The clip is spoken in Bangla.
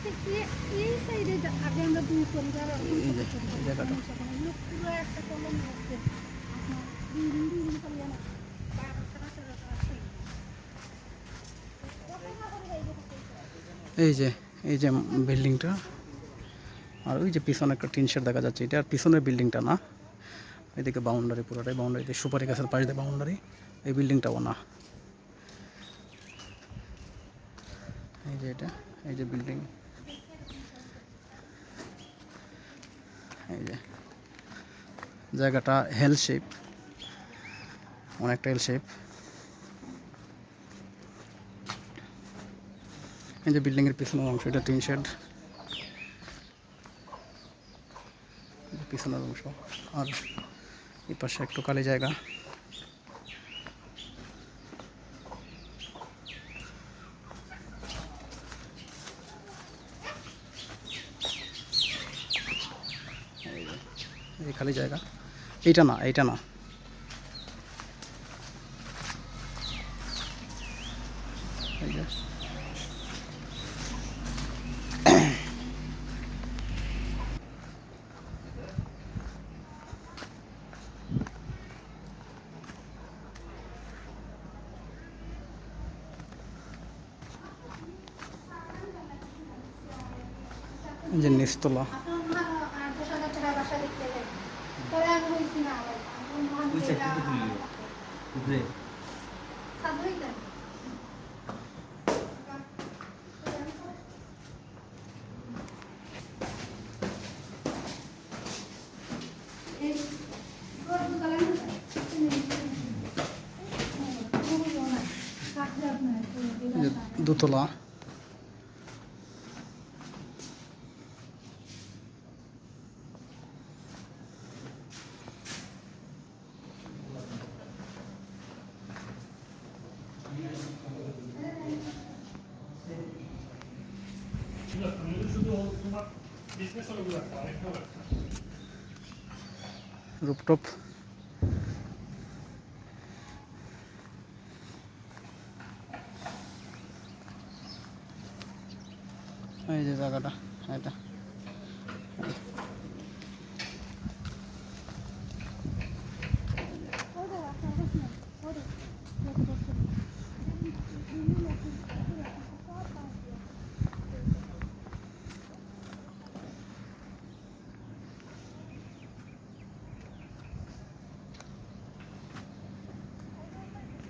এই সাইডে আগে আমরা দুই পরিবার এই যে এই জায়গাটা পুরো একটা কলম আছে আপনার দুই পারিয়া না এই যে বিল্ডিংটা আর ওই যে পিছনে একটা টিন শেড দেখা যাচ্ছে এটা আর পিছনের বিল্ডিংটা না এদিকে বাউন্ডারি পুরোটাই বাউন্ডারিতে সুপারি গাছের পাশ দিয়ে বাউন্ডারি এই বিল্ডিংটাও না এই যে এটা এই যে বিল্ডিং এই যে জায়গাটা হেল শেপ অনেকটা হেল শেপ এই যে বিল্ডিংয়ের পিছনের অংশ এটা টিন শেড পিছনের অংশ আর এই পাশে একটু খালি জায়গা এই খালি জায়গা এইটা না এইটা না এই যে যে নিচতলা দোতলা রুপটপ এই যে জায়গাটা এটা